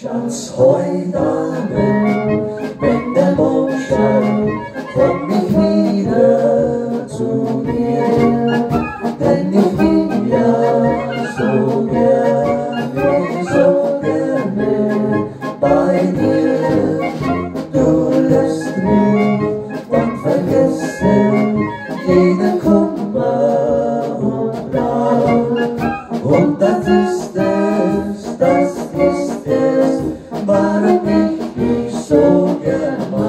Schatz, heute Abend, wenn der Mondschein, komm ich wieder zu dir, denn ich bin ja so gerne bei dir. Du lässt mich dann vergessen jeden Kummer und Gram, und das ist es, warum ich dich so gern mag.